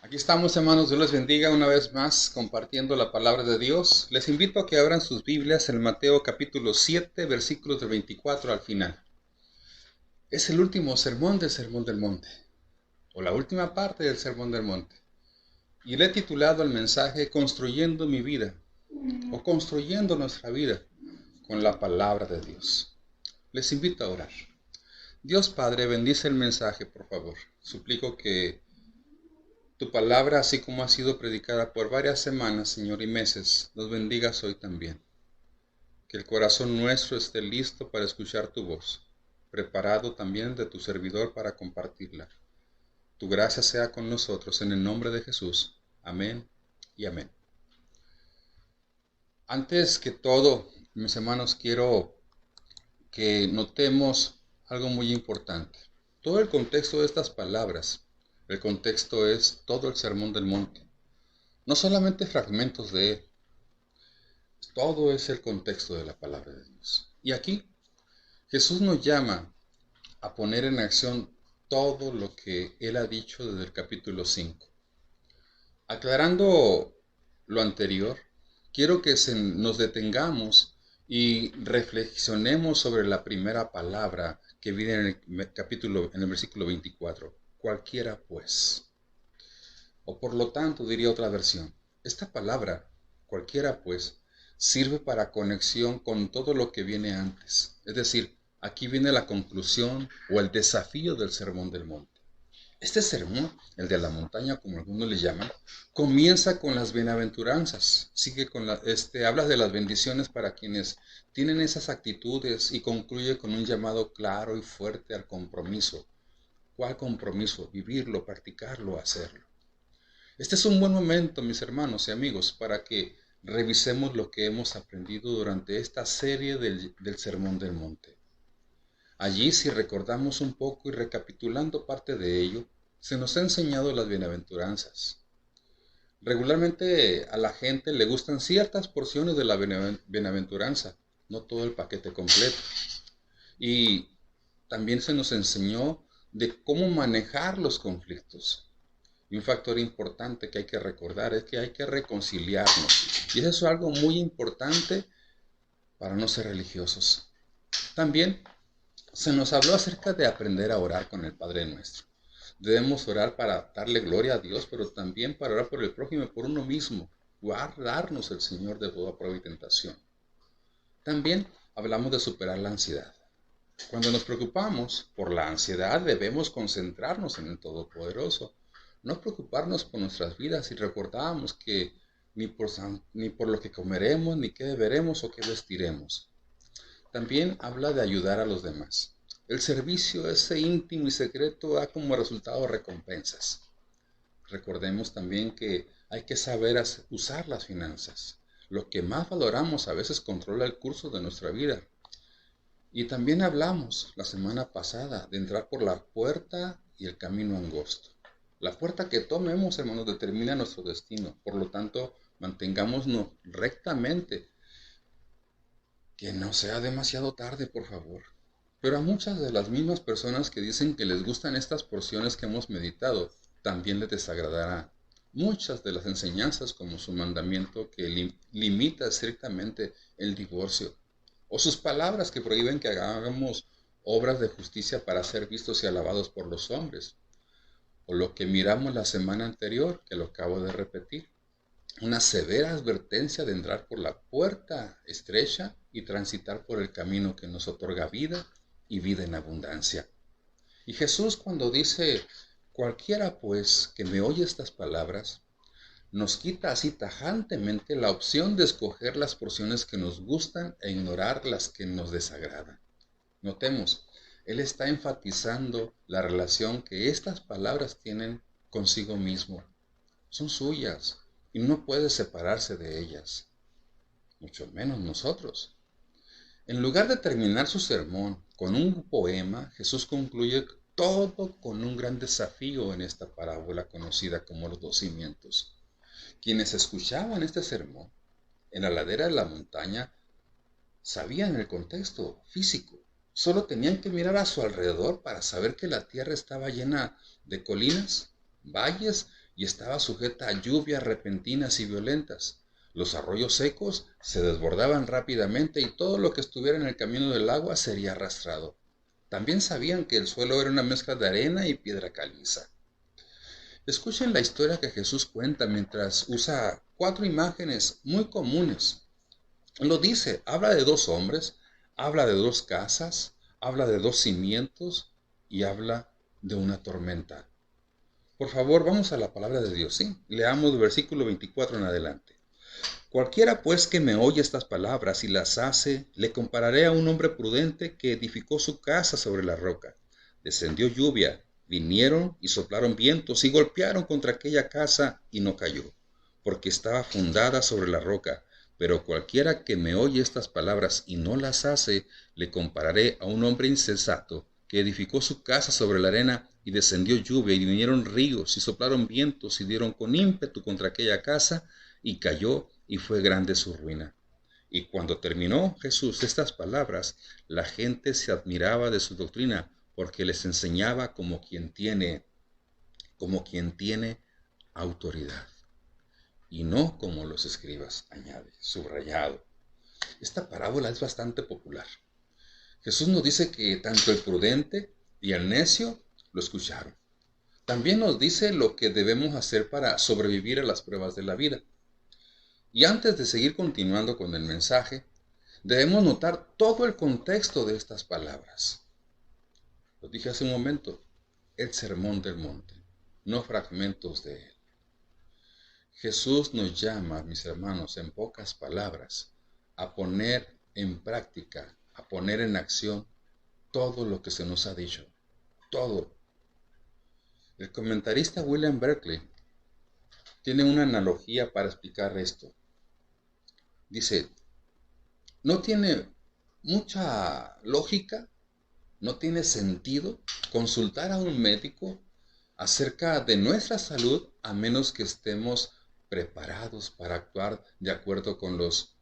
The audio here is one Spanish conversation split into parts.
Aquí estamos, hermanos, Dios les bendiga una vez más compartiendo la palabra de Dios. Les invito a que abran sus Biblias en Mateo capítulo 7, versículos del 24 al final. Es el último sermón del Sermón del Monte, o la última parte del Sermón del Monte. Y le he titulado el mensaje Construyendo mi vida, o Construyendo nuestra vida con la palabra de Dios. Les invito a orar. Dios Padre, bendice el mensaje, por favor. Suplico que tu palabra, así como ha sido predicada por varias semanas, Señor, y meses, nos bendigas hoy también. Que el corazón nuestro esté listo para escuchar tu voz, preparado también de tu servidor para compartirla. Tu gracia sea con nosotros en el nombre de Jesús. Amén y amén. Antes que todo, mis hermanos, quiero que notemos algo muy importante. Todo el contexto de estas palabras, el contexto es todo el Sermón del Monte. No solamente fragmentos de él, todo es el contexto de la palabra de Dios. Y aquí Jesús nos llama a poner en acción todo lo que Él ha dicho desde el capítulo 5. Aclarando lo anterior, quiero que nos detengamos y reflexionemos sobre la primera palabra que viene en el versículo 24. Cualquiera pues. O por lo tanto, diría otra versión, esta palabra, cualquiera pues, sirve para conexión con todo lo que viene antes. Es decir, aquí viene la conclusión o el desafío del Sermón del Monte. Este sermón, el de la montaña, como algunos le llaman, comienza con las bienaventuranzas. Sigue con habla de las bendiciones para quienes tienen esas actitudes y concluye con un llamado claro y fuerte al compromiso. ¿Cuál compromiso? Vivirlo, practicarlo, hacerlo. Este es un buen momento, mis hermanos y amigos, para que revisemos lo que hemos aprendido durante esta serie del Sermón del Monte. Allí, si recordamos un poco y recapitulando parte de ello, se nos ha enseñado las bienaventuranzas. Regularmente a la gente le gustan ciertas porciones de la bienaventuranza, no todo el paquete completo. Y también se nos enseñó de cómo manejar los conflictos. Y un factor importante que hay que recordar es que hay que reconciliarnos. Y eso es algo muy importante para no ser religiosos. También se nos habló acerca de aprender a orar con el Padre Nuestro. Debemos orar para darle gloria a Dios, pero también para orar por el prójimo y por uno mismo. Guardarnos el Señor de toda prueba y tentación. También hablamos de superar la ansiedad. Cuando nos preocupamos por la ansiedad, debemos concentrarnos en el Todopoderoso, no preocuparnos por nuestras vidas y recordábamos que ni por lo que comeremos, ni qué beberemos o qué vestiremos. También habla de ayudar a los demás. El servicio, ese íntimo y secreto, da como resultado recompensas. Recordemos también que hay que saber usar las finanzas. Lo que más valoramos a veces controla el curso de nuestra vida. Y también hablamos la semana pasada de entrar por la puerta y el camino angosto. La puerta que tomemos, hermanos, determina nuestro destino. Por lo tanto, mantengámonos rectamente. Que no sea demasiado tarde, por favor. Pero a muchas de las mismas personas que dicen que les gustan estas porciones que hemos meditado, también les desagradará muchas de las enseñanzas como su mandamiento que limita estrictamente el divorcio, o sus palabras que prohíben que hagamos obras de justicia para ser vistos y alabados por los hombres, o lo que miramos la semana anterior, que lo acabo de repetir, una severa advertencia de entrar por la puerta estrecha y transitar por el camino que nos otorga vida y vida en abundancia. Y Jesús cuando dice, cualquiera pues que me oye estas palabras, nos quita así tajantemente la opción de escoger las porciones que nos gustan e ignorar las que nos desagradan. Notemos, Él está enfatizando la relación que estas palabras tienen consigo mismo. Son suyas y no puede separarse de ellas, mucho menos nosotros. En lugar de terminar su sermón con un poema, Jesús concluye todo con un gran desafío en esta parábola conocida como los dos cimientos. Quienes escuchaban este sermón en la ladera de la montaña sabían el contexto físico. Solo tenían que mirar a su alrededor para saber que la tierra estaba llena de colinas, valles y estaba sujeta a lluvias repentinas y violentas. Los arroyos secos se desbordaban rápidamente y todo lo que estuviera en el camino del agua sería arrastrado. También sabían que el suelo era una mezcla de arena y piedra caliza. Escuchen la historia que Jesús cuenta mientras usa 4 imágenes muy comunes. Lo dice, habla de 2 hombres, habla de 2 casas, habla de 2 cimientos y habla de una tormenta. Por favor, vamos a la palabra de Dios, ¿sí? Leamos el versículo 24 en adelante. Cualquiera pues que me oye estas palabras y las hace, le compararé a un hombre prudente que edificó su casa sobre la roca. Descendió lluvia, vinieron y soplaron vientos y golpearon contra aquella casa y no cayó, porque estaba fundada sobre la roca. Pero cualquiera que me oye estas palabras y no las hace, le compararé a un hombre insensato que edificó su casa sobre la arena y descendió lluvia y vinieron ríos y soplaron vientos y dieron con ímpetu contra aquella casa y cayó y fue grande su ruina. Y cuando terminó Jesús estas palabras, la gente se admiraba de su doctrina porque les enseñaba como quien tiene autoridad y no como los escribas, añade, subrayado. Esta parábola es bastante popular. Jesús nos dice que tanto el prudente y el necio lo escucharon. También nos dice lo que debemos hacer para sobrevivir a las pruebas de la vida. Y antes de seguir continuando con el mensaje, debemos notar todo el contexto de estas palabras. Lo dije hace un momento, el sermón del monte, no fragmentos de él. Jesús nos llama, mis hermanos, en pocas palabras, a poner en práctica, a poner en acción todo lo que se nos ha dicho. Todo. El comentarista William Berkeley tiene una analogía para explicar esto. Dice, no tiene mucha lógica, no tiene sentido consultar a un médico acerca de nuestra salud a menos que estemos preparados para actuar de acuerdo con las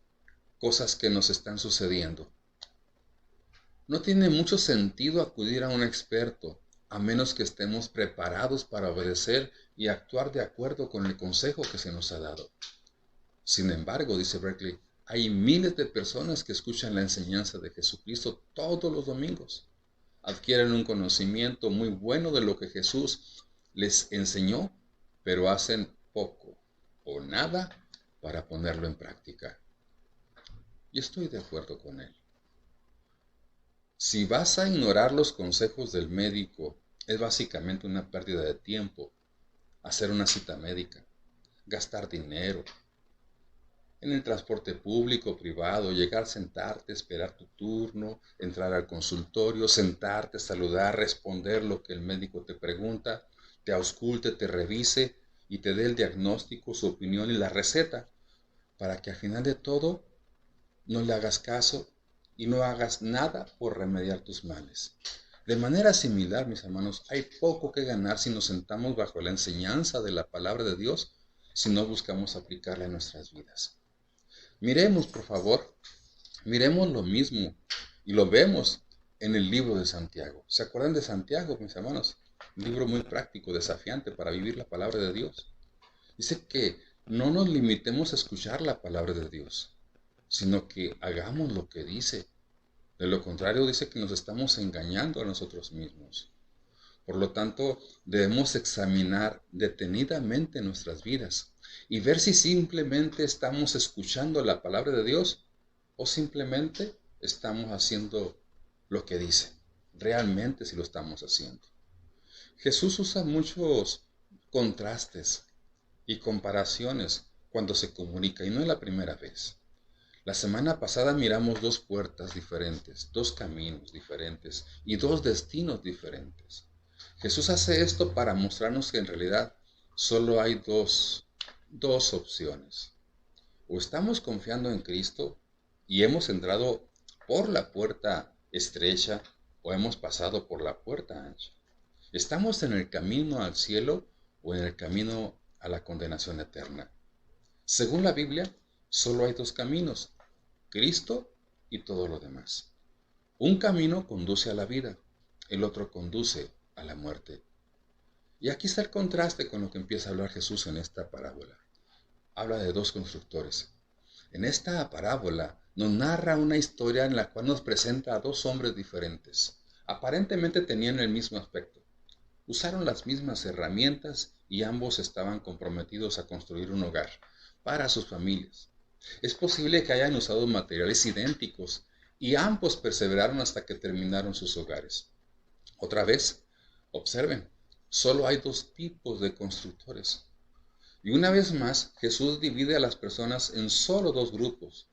cosas que nos están sucediendo. No tiene mucho sentido acudir a un experto a menos que estemos preparados para obedecer y actuar de acuerdo con el consejo que se nos ha dado. Sin embargo, dice Berkeley, hay miles de personas que escuchan la enseñanza de Jesucristo todos los domingos. Adquieren un conocimiento muy bueno de lo que Jesús les enseñó, pero hacen poco o nada para ponerlo en práctica. Y estoy de acuerdo con él. Si vas a ignorar los consejos del médico, es básicamente una pérdida de tiempo. Hacer una cita médica, gastar dinero en el transporte público, privado, llegar, sentarte, esperar tu turno, entrar al consultorio, sentarte, saludar, responder lo que el médico te pregunta, te ausculte, te revise y te dé el diagnóstico, su opinión y la receta, para que al final de todo no le hagas caso y no hagas nada por remediar tus males. De manera similar, mis hermanos, hay poco que ganar si nos sentamos bajo la enseñanza de la palabra de Dios, si no buscamos aplicarla en nuestras vidas. Miremos, por favor, miremos lo mismo y lo vemos en el libro de Santiago. ¿Se acuerdan de Santiago, mis hermanos? Un libro muy práctico, desafiante para vivir la palabra de Dios. Dice que no nos limitemos a escuchar la palabra de Dios, sino que hagamos lo que dice. De lo contrario, dice que nos estamos engañando a nosotros mismos. Por lo tanto, debemos examinar detenidamente nuestras vidas y ver si simplemente estamos escuchando la palabra de Dios o simplemente estamos haciendo lo que dice. Realmente si lo estamos haciendo. Jesús usa muchos contrastes y comparaciones cuando se comunica y no es la primera vez. La semana pasada miramos 2 puertas diferentes, 2 caminos diferentes y 2 destinos diferentes. Jesús hace esto para mostrarnos que en realidad solo hay dos opciones. O estamos confiando en Cristo y hemos entrado por la puerta estrecha o hemos pasado por la puerta ancha. ¿Estamos en el camino al cielo o en el camino a la condenación eterna? Según la Biblia, solo hay 2 caminos, Cristo y todo lo demás. Un camino conduce a la vida, el otro conduce a la muerte. Y aquí está el contraste con lo que empieza a hablar Jesús en esta parábola. Habla de dos constructores. En esta parábola nos narra una historia en la cual nos presenta a dos hombres diferentes. Aparentemente tenían el mismo aspecto. Usaron las mismas herramientas y ambos estaban comprometidos a construir un hogar para sus familias. Es posible que hayan usado materiales idénticos y ambos perseveraron hasta que terminaron sus hogares. Otra vez, observen, solo hay dos tipos de constructores. Y una vez más, Jesús divide a las personas en solo dos grupos.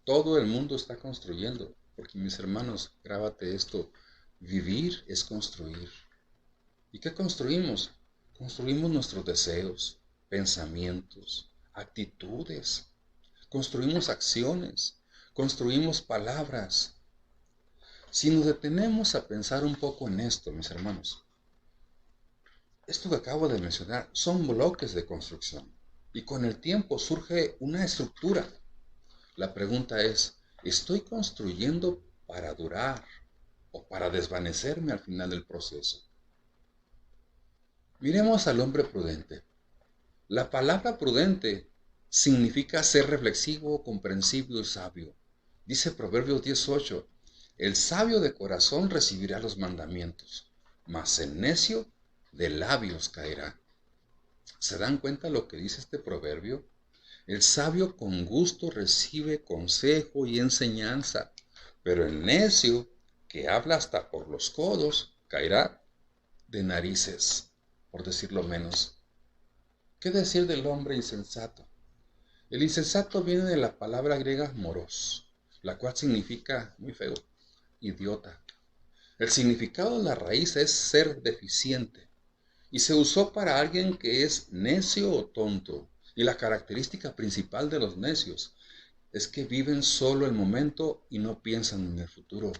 Todo el mundo está construyendo, porque mis hermanos, grábate esto, vivir es construir. ¿Y qué construimos? Construimos nuestros deseos, pensamientos, actitudes, construimos acciones, construimos palabras. Si nos detenemos a pensar un poco en esto, mis hermanos, esto que acabo de mencionar son bloques de construcción y con el tiempo surge una estructura. La pregunta es, ¿estoy construyendo para durar o para desvanecerme al final del proceso? Miremos al hombre prudente. La palabra prudente significa ser reflexivo, comprensivo y sabio. Dice Proverbios 18, el sabio de corazón recibirá los mandamientos, mas el necio de labios caerá. ¿Se dan cuenta lo que dice este proverbio? El sabio con gusto recibe consejo y enseñanza, pero el necio que habla hasta por los codos caerá de narices, por decirlo menos. ¿Qué decir del hombre insensato? El insensato viene de la palabra griega moros, la cual significa, muy feo, idiota. El significado de la raíz es ser deficiente y se usó para alguien que es necio o tonto. Y la característica principal de los necios es que viven solo el momento y no piensan en el futuro.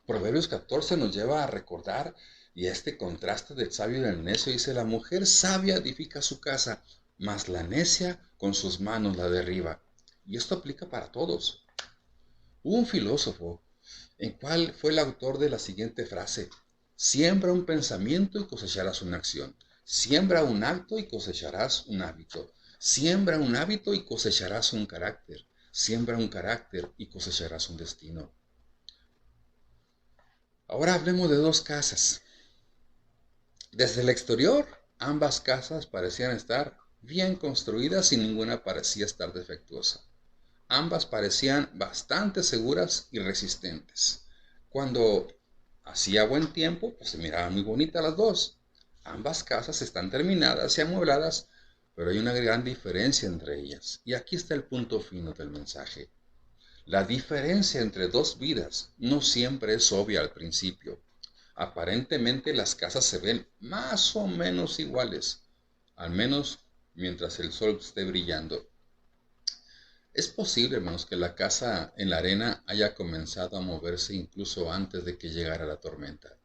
Proverbios 14 nos lleva a recordar y a este contraste del sabio y del necio. Dice, la mujer sabia edifica su casa, mas la necia con sus manos la derriba. Y esto aplica para todos. Hubo un filósofo en cual fue el autor de la siguiente frase: siembra un pensamiento y cosecharás una acción. Siembra un acto y cosecharás un hábito. Siembra un hábito y cosecharás un carácter. Siembra un carácter y cosecharás un destino. Ahora hablemos de dos casas. Desde el exterior, ambas casas parecían estar bien construidas y ninguna parecía estar defectuosa. Ambas parecían bastante seguras y resistentes. Cuando hacía buen tiempo, pues se miraban muy bonitas las dos. Ambas casas están terminadas y amuebladas, pero hay una gran diferencia entre ellas. Y aquí está el punto fino del mensaje. La diferencia entre dos vidas no siempre es obvia al principio. Aparentemente las casas se ven más o menos iguales, al menos mientras el sol esté brillando. Es posible, hermanos, que la casa en la arena haya comenzado a moverse incluso antes de que llegara la tormenta.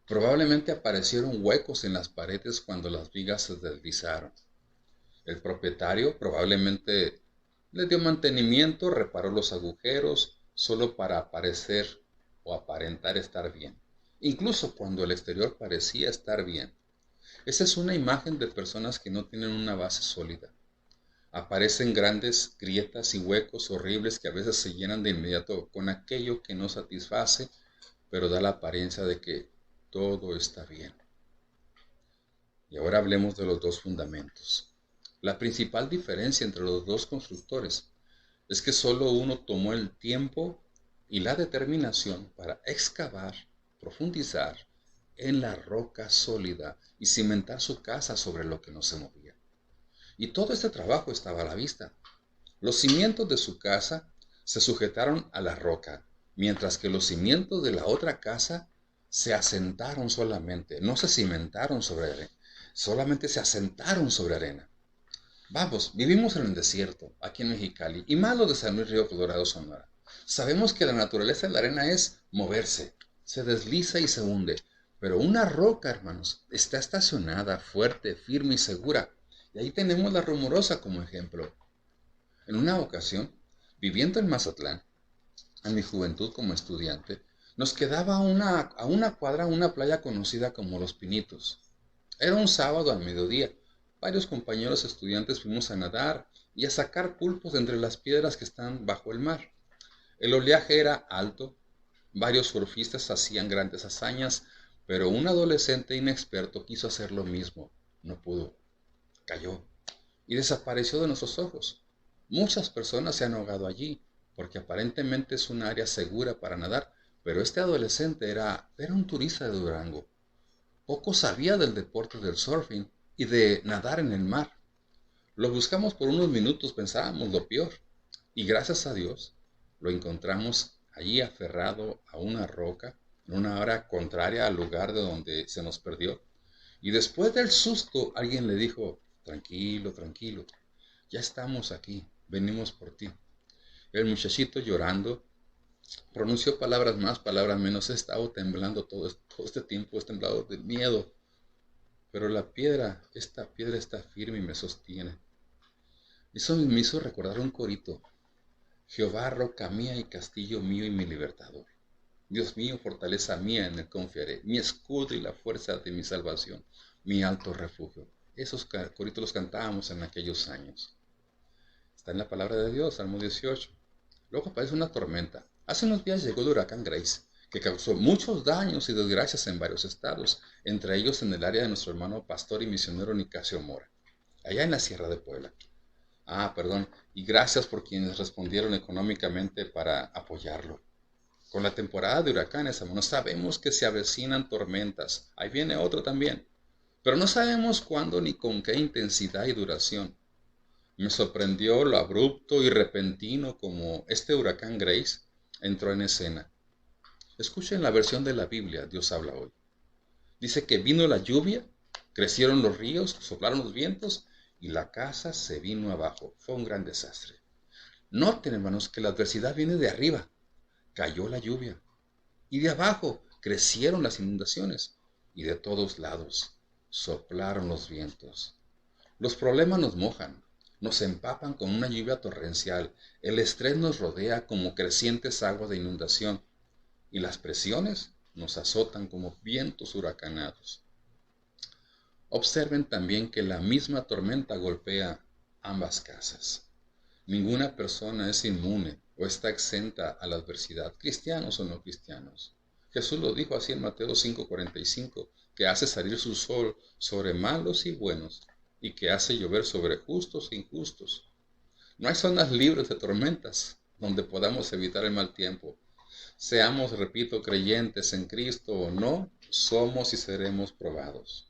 Probablemente aparecieron huecos en las paredes cuando las vigas se deslizaron. El propietario probablemente le dio mantenimiento, reparó los agujeros solo para aparecer o aparentar estar bien, incluso cuando el exterior parecía estar bien. Esa es una imagen de personas que no tienen una base sólida. Aparecen grandes grietas y huecos horribles que a veces se llenan de inmediato con aquello que no satisface, pero da la apariencia de que todo está bien. Y ahora hablemos de los dos fundamentos. La principal diferencia entre los dos constructores es que solo uno tomó el tiempo y la determinación para excavar, profundizar en la roca sólida y cimentar su casa sobre lo que no se movía. Y todo este trabajo estaba a la vista. Los cimientos de su casa se sujetaron a la roca, mientras que los cimientos de la otra casa se asentaron solamente, no se cimentaron sobre arena, solamente se asentaron sobre arena. Vamos, vivimos en el desierto, aquí en Mexicali, y más los de San Luis Río Colorado, Sonora. Sabemos que la naturaleza de la arena es moverse, se desliza y se hunde, pero una roca, hermanos, está estacionada, fuerte, firme y segura. Y ahí tenemos la Rumorosa como ejemplo. En una ocasión, viviendo en Mazatlán, en mi juventud como estudiante, nos quedaba a una cuadra una playa conocida como Los Pinitos. Era un sábado al mediodía. Varios compañeros estudiantes fuimos a nadar y a sacar pulpos de entre las piedras que están bajo el mar. El oleaje era alto, varios surfistas hacían grandes hazañas, pero un adolescente inexperto quiso hacer lo mismo. No pudo, cayó y desapareció de nuestros ojos. Muchas personas se han ahogado allí, porque aparentemente es un área segura para nadar, pero este adolescente era un turista de Durango. Poco sabía del deporte del surfing y de nadar en el mar. Lo buscamos por unos minutos, pensábamos lo peor, y gracias a Dios lo encontramos allí aferrado a una roca, en una hora contraria al lugar de donde se nos perdió. Y después del susto, alguien le dijo, tranquilo, tranquilo, ya estamos aquí, venimos por ti. El muchachito llorando, pronunció palabras más, palabras menos, he estado temblando todo este tiempo, he temblado de miedo, pero esta piedra está firme y me sostiene. Eso me hizo recordar un corito. Jehová, roca mía y castillo mío y mi libertador. Dios mío, fortaleza mía, en él confiaré, mi escudo y la fuerza de mi salvación, mi alto refugio. Esos coritos los cantábamos en aquellos años. Está en la palabra de Dios, Salmo 18. Luego aparece una tormenta. Hace unos días llegó el huracán Grace, que causó muchos daños y desgracias en varios estados, entre ellos en el área de nuestro hermano pastor y misionero Nicasio Mora, allá en la Sierra de Puebla. Perdón, y gracias por quienes respondieron económicamente para apoyarlo. Con la temporada de huracanes, hermanos, sabemos que se avecinan tormentas. Ahí viene otro también. Pero no sabemos cuándo ni con qué intensidad y duración. Me sorprendió lo abrupto y repentino como este huracán Grace entró en escena. Escuchen la versión de la Biblia, Dios habla hoy. Dice que vino la lluvia, crecieron los ríos, soplaron los vientos y la casa se vino abajo. Fue un gran desastre. Noten, hermanos, que la adversidad viene de arriba. Cayó la lluvia. Y de abajo crecieron las inundaciones. Y de todos lados soplaron los vientos. Los problemas nos mojan, nos empapan con una lluvia torrencial. El estrés nos rodea como crecientes aguas de inundación. Y las presiones nos azotan como vientos huracanados. Observen también que la misma tormenta golpea ambas casas. Ninguna persona es inmune o está exenta a la adversidad, cristianos o no cristianos. Jesús lo dijo así en Mateo 5:45, que hace salir su sol sobre malos y buenos y que hace llover sobre justos e injustos. No hay zonas libres de tormentas donde podamos evitar el mal tiempo. Seamos, repito, creyentes en Cristo o no, somos y seremos probados.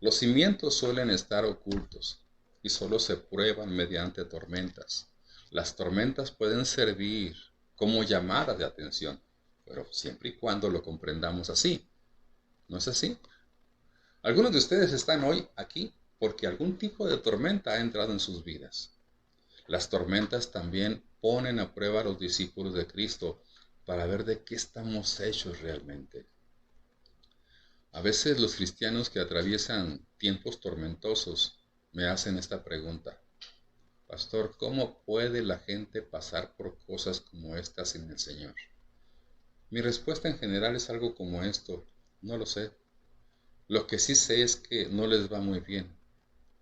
Los cimientos suelen estar ocultos y solo se prueban mediante tormentas. Las tormentas pueden servir como llamadas de atención, pero siempre y cuando lo comprendamos así. ¿No es así? Algunos de ustedes están hoy aquí porque algún tipo de tormenta ha entrado en sus vidas. Las tormentas también ponen a prueba a los discípulos de Cristo para ver de qué estamos hechos realmente. A veces los cristianos que atraviesan tiempos tormentosos me hacen esta pregunta. Pastor, ¿cómo puede la gente pasar por cosas como estas sin el Señor? Mi respuesta en general es algo como esto. No lo sé. Lo que sí sé es que no les va muy bien.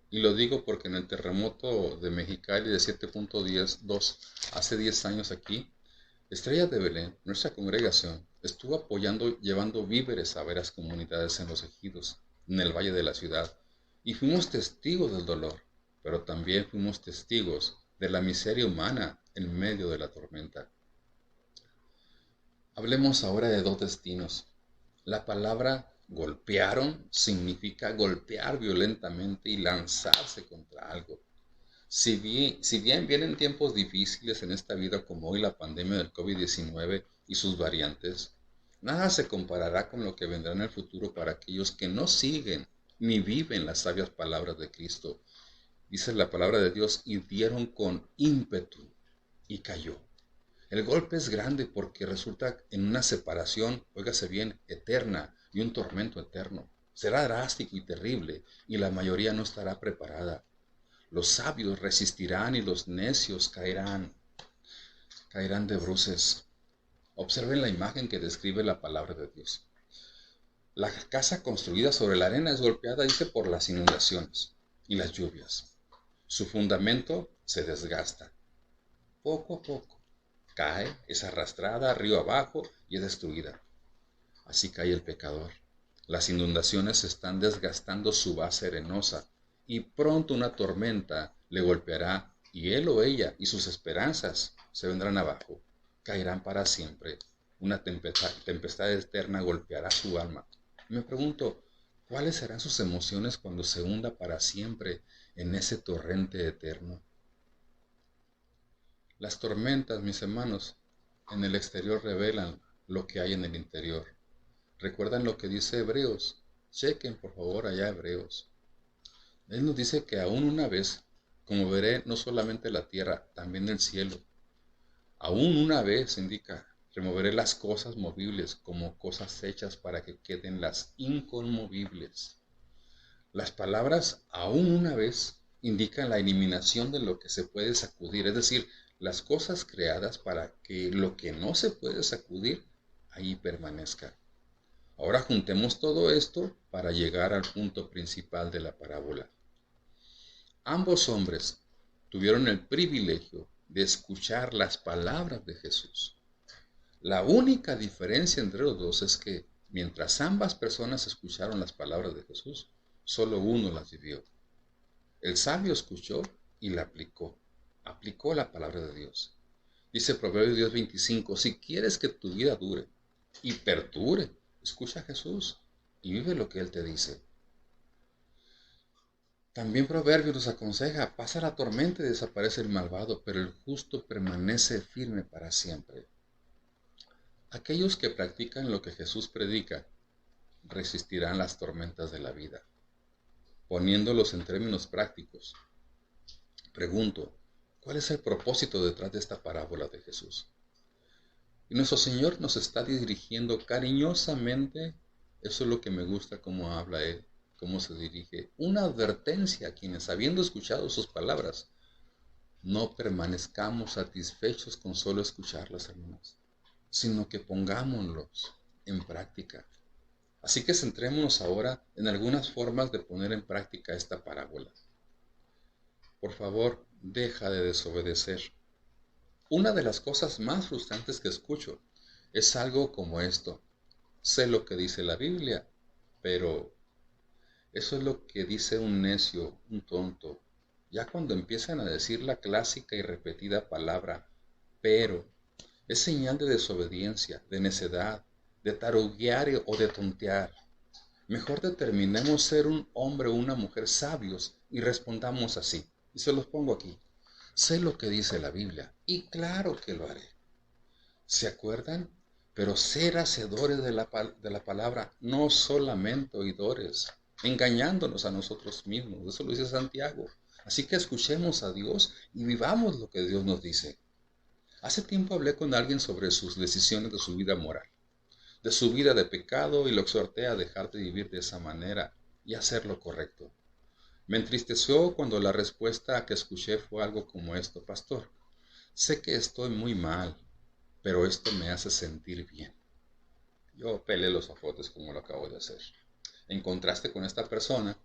Y lo digo porque en el terremoto de Mexicali de 7.2 hace 10 años aquí, Estrella de Belén, nuestra congregación, estuvo apoyando, llevando víveres a varias comunidades en los ejidos, en el valle de la ciudad, y fuimos testigos del dolor, pero también fuimos testigos de la miseria humana en medio de la tormenta. Hablemos ahora de dos destinos. La palabra golpearon significa golpear violentamente y lanzarse contra algo. Si bien vienen tiempos difíciles en esta vida como hoy la pandemia del COVID-19 y sus variantes, nada se comparará con lo que vendrá en el futuro para aquellos que no siguen ni viven las sabias palabras de Cristo. Dice la palabra de Dios, y dieron con ímpetu y cayó. El golpe es grande porque resulta en una separación, óigase bien, eterna y un tormento eterno. Será drástico y terrible y la mayoría no estará preparada. Los sabios resistirán y los necios caerán de bruces. Observen la imagen que describe la palabra de Dios. La casa construida sobre la arena es golpeada, dice, por las inundaciones y las lluvias. Su fundamento se desgasta. Poco a poco cae, es arrastrada río abajo y es destruida. Así cae el pecador. Las inundaciones están desgastando su base arenosa y pronto una tormenta le golpeará y él o ella y sus esperanzas se vendrán abajo, caerán para siempre. Una tempestad eterna golpeará su alma. Me pregunto, ¿cuáles serán sus emociones cuando se hunda para siempre en ese torrente eterno? Las tormentas, mis hermanos, en el exterior revelan lo que hay en el interior. ¿Recuerdan lo que dice Hebreos? Chequen por favor allá Hebreos. Él nos dice que aún una vez, como veré no solamente la tierra, también el cielo. Aún una vez, indica, removeré las cosas movibles como cosas hechas para que queden las inconmovibles. Las palabras aún una vez indican la eliminación de lo que se puede sacudir, es decir, las cosas creadas para que lo que no se puede sacudir ahí permanezca. Ahora juntemos todo esto para llegar al punto principal de la parábola. Ambos hombres tuvieron el privilegio de escuchar las palabras de Jesús. La única diferencia entre los dos es que mientras ambas personas escucharon las palabras de Jesús, solo uno las vivió. El sabio escuchó y la aplicó la palabra de Dios. Dice Proverbios 10:25, si quieres que tu vida dure y perdure, escucha a Jesús y vive lo que Él te dice. También Proverbios nos aconseja, pasa la tormenta y desaparece el malvado, pero el justo permanece firme para siempre. Aquellos que practican lo que Jesús predica resistirán las tormentas de la vida. Poniéndolos en términos prácticos, pregunto, ¿cuál es el propósito detrás de esta parábola de Jesús? Y nuestro Señor nos está dirigiendo cariñosamente, eso es lo que me gusta cómo habla Él, cómo se dirige, una advertencia a quienes, habiendo escuchado sus palabras, no permanezcamos satisfechos con solo escucharlas, hermanos, sino que pongámoslos en práctica. Así que centrémonos ahora en algunas formas de poner en práctica esta parábola. Por favor, deja de desobedecer. Una de las cosas más frustrantes que escucho es algo como esto. Sé lo que dice la Biblia, pero eso es lo que dice un necio, un tonto. Ya cuando empiezan a decir la clásica y repetida palabra, pero, es señal de desobediencia, de necedad, de taruguear o de tontear. Mejor determinemos ser un hombre o una mujer sabios y respondamos así. Y se los pongo aquí. Sé lo que dice la Biblia y claro que lo haré. ¿Se acuerdan? Pero ser hacedores de la palabra, no solamente oidores, engañándonos a nosotros mismos. Eso lo dice Santiago. Así que escuchemos a Dios y vivamos lo que Dios nos dice. Hace tiempo hablé con alguien sobre sus decisiones de su vida moral, de su vida de pecado y lo exhorté a dejar de vivir de esa manera y hacer lo correcto. Me entristeció cuando la respuesta que escuché fue algo como esto: pastor, sé que estoy muy mal, pero esto me hace sentir bien. Yo pelé los ojotes como lo acabo de hacer. En contraste con esta persona,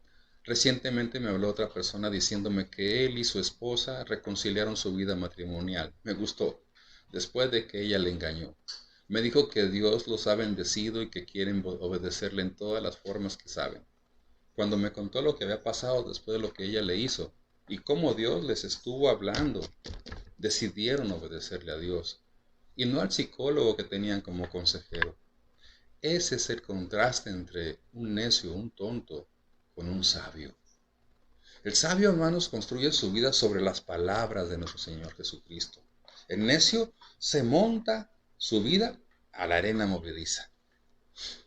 recientemente me habló otra persona diciéndome que él y su esposa reconciliaron su vida matrimonial. Me gustó, después de que ella le engañó. Me dijo que Dios los ha bendecido y que quieren obedecerle en todas las formas que saben. Cuando me contó lo que había pasado después de lo que ella le hizo y cómo Dios les estuvo hablando, decidieron obedecerle a Dios y no al psicólogo que tenían como consejero. Ese es el contraste entre un necio, un tonto, con un sabio. El sabio, hermanos, construye su vida sobre las palabras de nuestro Señor Jesucristo. El necio se monta su vida a la arena movediza.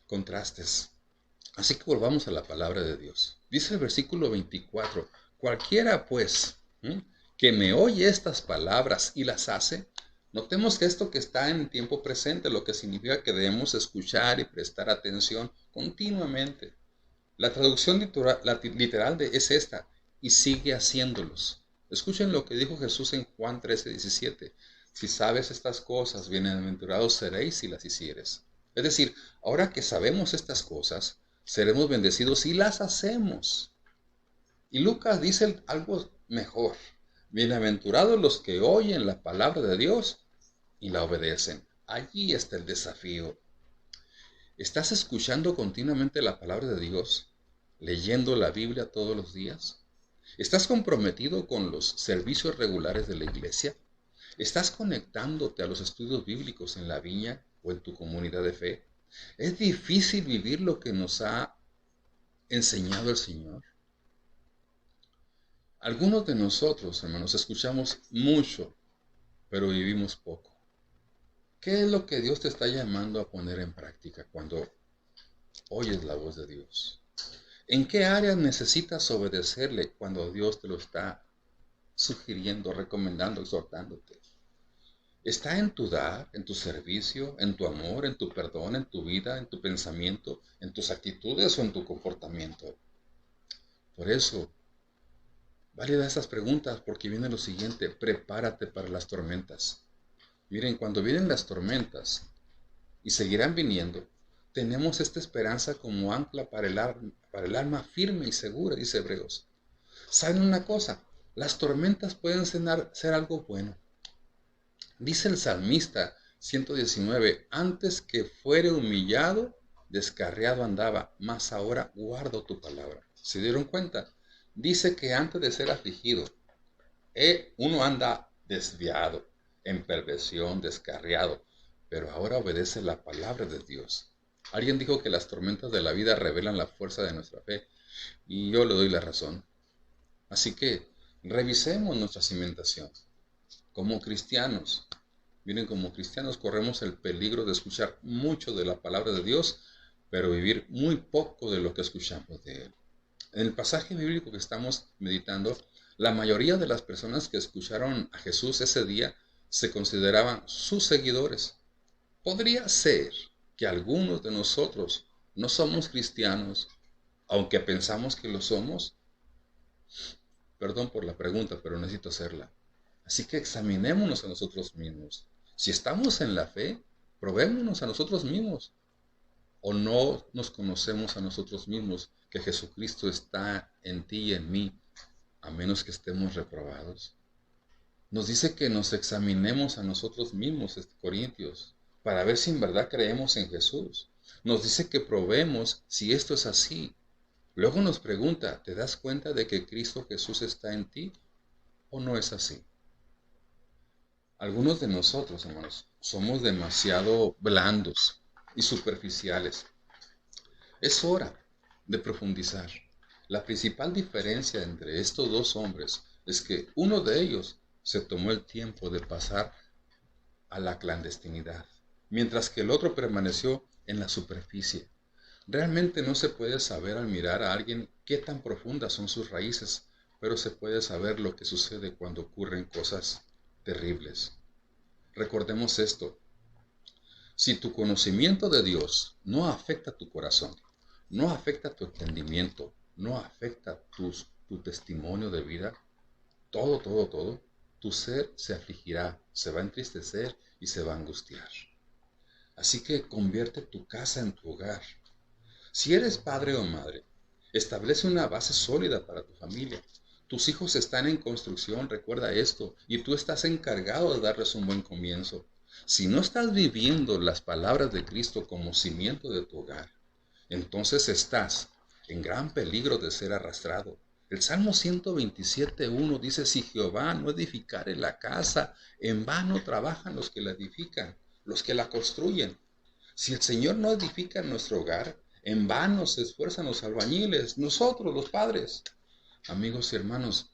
Contrastes. Así que volvamos a la palabra de Dios. Dice el versículo 24, cualquiera pues que me oye estas palabras y las hace. Notemos que esto que está en tiempo presente, lo que significa que debemos escuchar y prestar atención continuamente. La traducción literal es esta, y sigue haciéndolos. Escuchen lo que dijo Jesús en Juan 13:17. Si sabes estas cosas, bienaventurados seréis si las hicieres. Es decir, ahora que sabemos estas cosas, seremos bendecidos si las hacemos. Y Lucas dice algo mejor. Bienaventurados los que oyen la palabra de Dios y la obedecen. Allí está el desafío. ¿Estás escuchando continuamente la palabra de Dios? ¿Leyendo la Biblia todos los días? ¿Estás comprometido con los servicios regulares de la iglesia? ¿Estás conectándote a los estudios bíblicos en la viña o en tu comunidad de fe? ¿Es difícil vivir lo que nos ha enseñado el Señor? Algunos de nosotros, hermanos, escuchamos mucho, pero vivimos poco. ¿Qué es lo que Dios te está llamando a poner en práctica cuando oyes la voz de Dios? ¿En qué áreas necesitas obedecerle cuando Dios te lo está sugiriendo, recomendando, exhortándote? ¿Está en tu dar, en tu servicio, en tu amor, en tu perdón, en tu vida, en tu pensamiento, en tus actitudes o en tu comportamiento? Por eso, válida estas preguntas porque viene lo siguiente: prepárate para las tormentas. Miren, cuando vienen las tormentas, y seguirán viniendo, tenemos esta esperanza como ancla para el alma firme y segura, dice Hebreos. ¿Saben una cosa? Las tormentas pueden ser algo bueno. Dice el salmista 119, antes que fuere humillado, descarriado andaba, mas ahora guardo tu palabra. ¿Se dieron cuenta? Dice que antes de ser afligido, uno anda desviado, en perversión, descarriado, pero ahora obedece la palabra de Dios. Alguien dijo que las tormentas de la vida revelan la fuerza de nuestra fe, y yo le doy la razón. Así que revisemos nuestra cimentación. Como cristianos, miren, como cristianos corremos el peligro de escuchar mucho de la palabra de Dios, pero vivir muy poco de lo que escuchamos de Él. En el pasaje bíblico que estamos meditando, la mayoría de las personas que escucharon a Jesús ese día se consideraban sus seguidores. Podría ser que algunos de nosotros no somos cristianos, aunque pensamos que lo somos. Perdón por la pregunta, pero necesito hacerla. Así que examinémonos a nosotros mismos. Si estamos en la fe, probémonos a nosotros mismos. ¿O no nos conocemos a nosotros mismos que Jesucristo está en ti y en mí, a menos que estemos reprobados? Nos dice que nos examinemos a nosotros mismos, Corintios, para ver si en verdad creemos en Jesús. Nos dice que probemos si esto es así. Luego nos pregunta, ¿te das cuenta de que Cristo Jesús está en ti o no es así? Algunos de nosotros, hermanos, somos demasiado blandos y superficiales. Es hora de profundizar. La principal diferencia entre estos dos hombres es que uno de ellos se tomó el tiempo de pasar a la clandestinidad, mientras que el otro permaneció en la superficie. Realmente no se puede saber al mirar a alguien qué tan profundas son sus raíces, pero se puede saber lo que sucede cuando ocurren cosas terribles. Recordemos esto: si tu conocimiento de Dios no afecta tu corazón, no afecta tu entendimiento, no afecta tu testimonio de vida, todo, tu ser se afligirá, se va a entristecer y se va a angustiar. Así que convierte tu casa en tu hogar. Si eres padre o madre, establece una base sólida para tu familia. Tus hijos están en construcción, recuerda esto, y tú estás encargado de darles un buen comienzo. Si no estás viviendo las palabras de Cristo como cimiento de tu hogar, entonces estás en gran peligro de ser arrastrado. El Salmo 127:1 dice, si Jehová no edificare la casa, en vano trabajan los que la edifican, los que la construyen. Si el Señor no edifica nuestro hogar, en vano se esfuerzan los albañiles, nosotros los padres. Amigos y hermanos,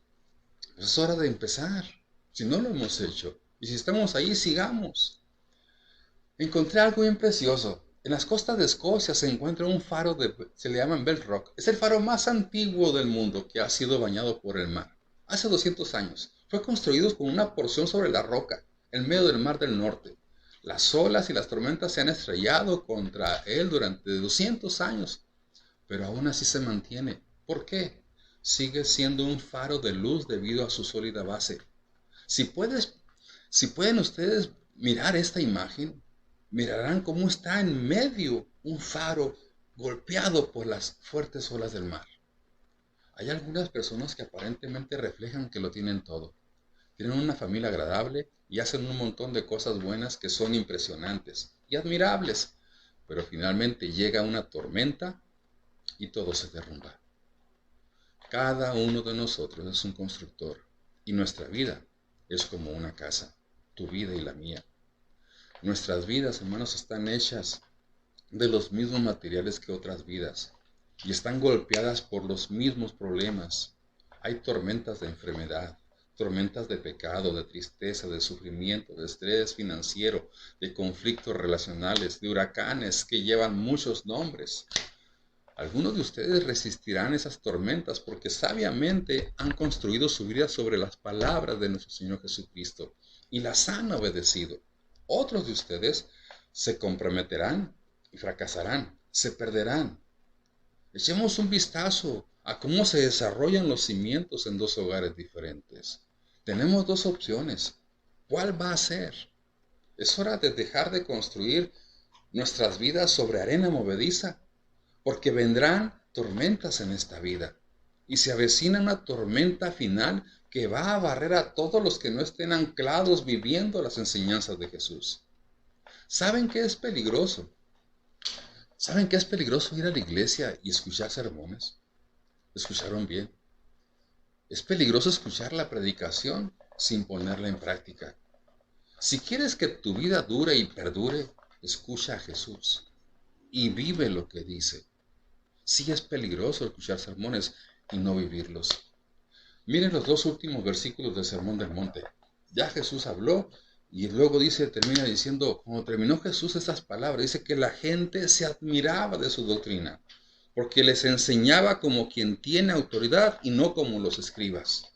es hora de empezar, si no lo hemos hecho. Y si estamos ahí, sigamos. Encontré algo bien precioso. En las costas de Escocia se encuentra un faro, se le llama Bell Rock. Es el faro más antiguo del mundo que ha sido bañado por el mar. Hace 200 años. Fue construido con una porción sobre la roca, en medio del mar del norte. Las olas y las tormentas se han estrellado contra él durante 200 años, pero aún así se mantiene. ¿Por qué? Sigue siendo un faro de luz debido a su sólida base. Si pueden ustedes mirar esta imagen, Mirarán cómo está en medio un faro golpeado por las fuertes olas del mar. Hay algunas personas que aparentemente reflejan que lo tienen todo. Tienen una familia agradable y hacen un montón de cosas buenas que son impresionantes y admirables, pero finalmente llega una tormenta y todo se derrumba. Cada uno de nosotros es un constructor y nuestra vida es como una casa, tu vida y la mía. Nuestras vidas, hermanos, están hechas de los mismos materiales que otras vidas y están golpeadas por los mismos problemas. Hay tormentas de enfermedad, tormentas de pecado, de tristeza, de sufrimiento, de estrés financiero, de conflictos relacionales, de huracanes que llevan muchos nombres. Algunos de ustedes resistirán esas tormentas porque sabiamente han construido su vida sobre las palabras de nuestro Señor Jesucristo y las han obedecido. Otros de ustedes se comprometerán y fracasarán, se perderán. Echemos un vistazo a cómo se desarrollan los cimientos en dos hogares diferentes. Tenemos dos opciones. ¿Cuál va a ser? Es hora de dejar de construir nuestras vidas sobre arena movediza, porque vendrán tormentas en esta vida y se avecina una tormenta final que va a barrer a todos los que no estén anclados viviendo las enseñanzas de Jesús. ¿Saben qué es peligroso? ¿Saben qué es peligroso ir a la iglesia y escuchar sermones? ¿Escucharon bien? Es peligroso escuchar la predicación sin ponerla en práctica. Si quieres que tu vida dure y perdure, escucha a Jesús y vive lo que dice. Sí es peligroso escuchar sermones y no vivirlos. Miren los dos últimos versículos del Sermón del Monte. Ya Jesús habló y luego termina diciendo, cuando terminó Jesús estas palabras, dice que la gente se admiraba de su doctrina, porque les enseñaba como quien tiene autoridad y no como los escribas.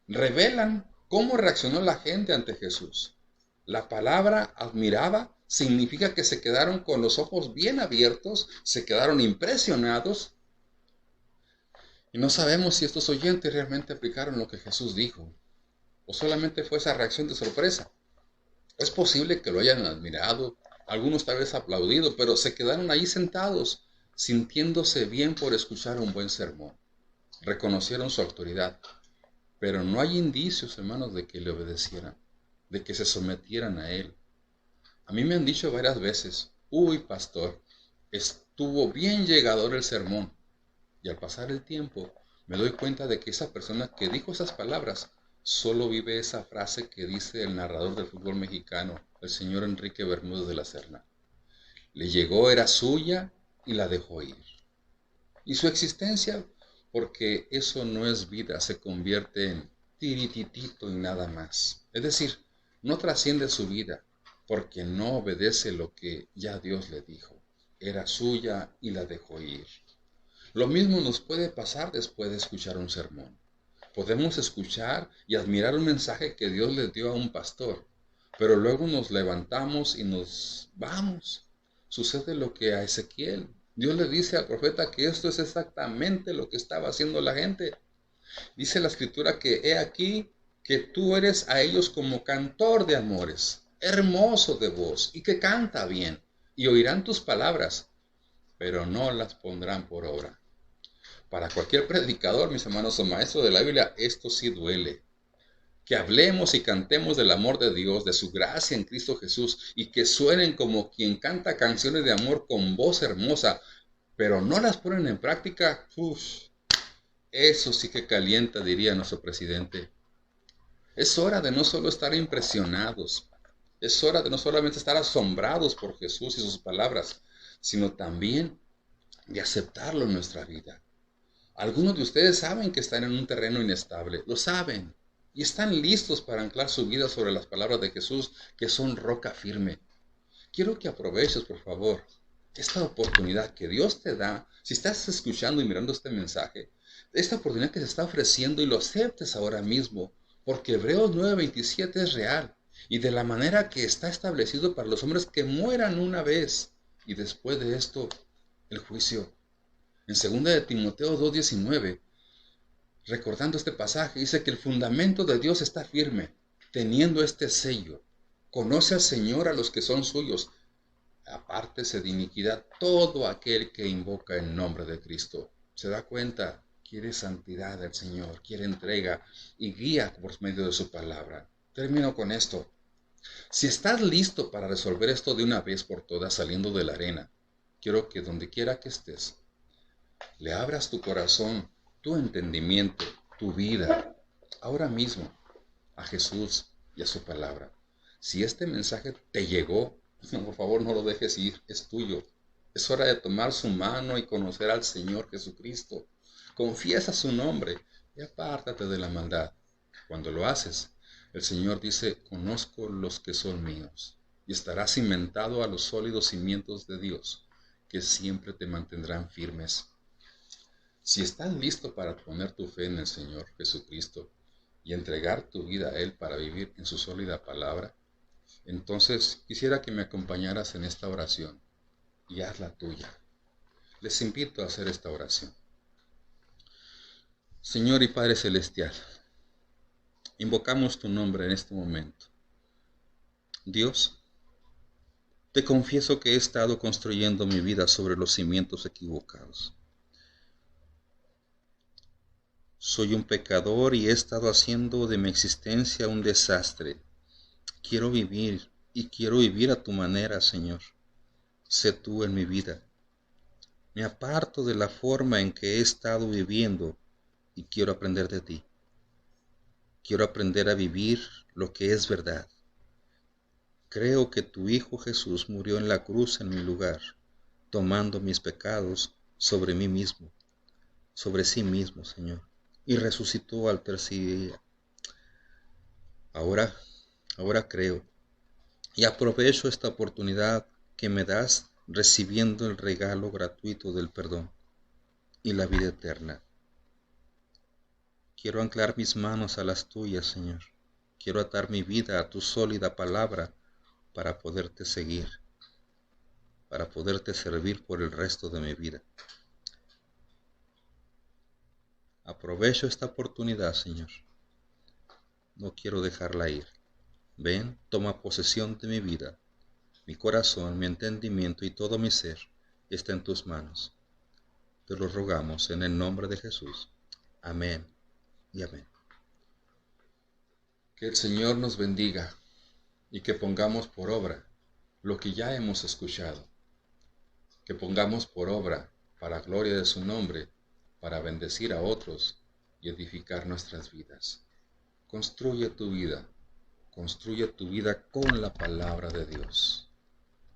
Revelan cómo reaccionó la gente ante Jesús. La palabra admiraba significa que se quedaron con los ojos bien abiertos, se quedaron impresionados. Y no sabemos si estos oyentes realmente aplicaron lo que Jesús dijo, o solamente fue esa reacción de sorpresa. Es posible que lo hayan admirado, algunos tal vez aplaudido, pero se quedaron ahí sentados, sintiéndose bien por escuchar un buen sermón. Reconocieron su autoridad, pero no hay indicios, hermanos, de que le obedecieran, de que se sometieran a él. A mí me han dicho varias veces, uy, pastor, estuvo bien llegador el sermón. Y al pasar el tiempo, me doy cuenta de que esa persona que dijo esas palabras solo vive esa frase que dice el narrador del fútbol mexicano, el señor Enrique Bermúdez de la Serna. Le llegó, era suya y la dejó ir. Y su existencia, porque eso no es vida, se convierte en tirititito y nada más. Es decir, no trasciende su vida, porque no obedece lo que ya Dios le dijo. Era suya y la dejó ir. Lo mismo nos puede pasar después de escuchar un sermón. Podemos escuchar y admirar un mensaje que Dios le dio a un pastor, pero luego nos levantamos y nos vamos. Sucede lo que a Ezequiel. Dios le dice al profeta que esto es exactamente lo que estaba haciendo la gente. Dice la escritura que he aquí que tú eres a ellos como cantor de amores, hermoso de voz y que canta bien, y oirán tus palabras, pero no las pondrán por obra. Para cualquier predicador, mis hermanos o maestros de la Biblia, esto sí duele. Que hablemos y cantemos del amor de Dios, de su gracia en Cristo Jesús, y que suenen como quien canta canciones de amor con voz hermosa, pero no las ponen en práctica, eso sí que calienta, diría nuestro presidente. Es hora de no solo estar impresionados, es hora de no solamente estar asombrados por Jesús y sus palabras, sino también de aceptarlo en nuestra vida. Algunos de ustedes saben que están en un terreno inestable, lo saben, y están listos para anclar su vida sobre las palabras de Jesús, que son roca firme. Quiero que aproveches, por favor, esta oportunidad que Dios te da, si estás escuchando y mirando este mensaje, esta oportunidad que se está ofreciendo y lo aceptes ahora mismo, porque Hebreos 9:27 es real, y de la manera que está establecido para los hombres que mueran una vez, y después de esto, el juicio. En 2 de Timoteo 2:19, recordando este pasaje, dice que el fundamento de Dios está firme, teniendo este sello. Conoce al Señor a los que son suyos. Apártese de iniquidad todo aquel que invoca el nombre de Cristo. ¿Se da cuenta? Quiere santidad del Señor, quiere entrega y guía por medio de su palabra. Termino con esto. Si estás listo para resolver esto de una vez por todas saliendo de la arena, quiero que donde quiera que estés, le abras tu corazón, tu entendimiento, tu vida, ahora mismo, a Jesús y a su palabra. Si este mensaje te llegó, por favor no lo dejes ir, es tuyo. Es hora de tomar su mano y conocer al Señor Jesucristo. Confiesa su nombre y apártate de la maldad. Cuando lo haces, el Señor dice, conozco los que son míos, y estarás cimentado a los sólidos cimientos de Dios, que siempre te mantendrán firmes. Si estás listo para poner tu fe en el Señor Jesucristo y entregar tu vida a Él para vivir en su sólida palabra, entonces quisiera que me acompañaras en esta oración y hazla tuya. Les invito a hacer esta oración. Señor y Padre Celestial, invocamos tu nombre en este momento. Dios, te confieso que he estado construyendo mi vida sobre los cimientos equivocados. Soy un pecador y he estado haciendo de mi existencia un desastre. Quiero vivir y quiero vivir a tu manera, Señor. Sé tú en mi vida. Me aparto de la forma en que he estado viviendo y quiero aprender de ti. Quiero aprender a vivir lo que es verdad. Creo que tu Hijo Jesús murió en la cruz en mi lugar, tomando mis pecados sobre mí mismo, sobre sí mismo, Señor, y resucitó al tercer día. Ahora creo y aprovecho esta oportunidad que me das recibiendo el regalo gratuito del perdón y la vida eterna. Quiero anclar mis manos a las tuyas, Señor. Quiero atar mi vida a tu sólida palabra para poderte seguir, para poderte servir por el resto de mi vida. Aprovecho esta oportunidad, Señor. No quiero dejarla ir. Ven, toma posesión de mi vida. Mi corazón, mi entendimiento y todo mi ser está en tus manos. Te lo rogamos en el nombre de Jesús. Amén y amén. Que el Señor nos bendiga y que pongamos por obra lo que ya hemos escuchado. Que pongamos por obra, para gloria de su nombre, para bendecir a otros y edificar nuestras vidas. Construye tu vida con la palabra de Dios.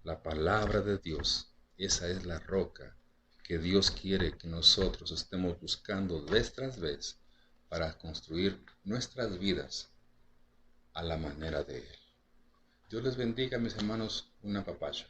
La palabra de Dios, esa es la roca que Dios quiere que nosotros estemos buscando vez tras vez para construir nuestras vidas a la manera de Él. Dios les bendiga, mis hermanos, un apapacho.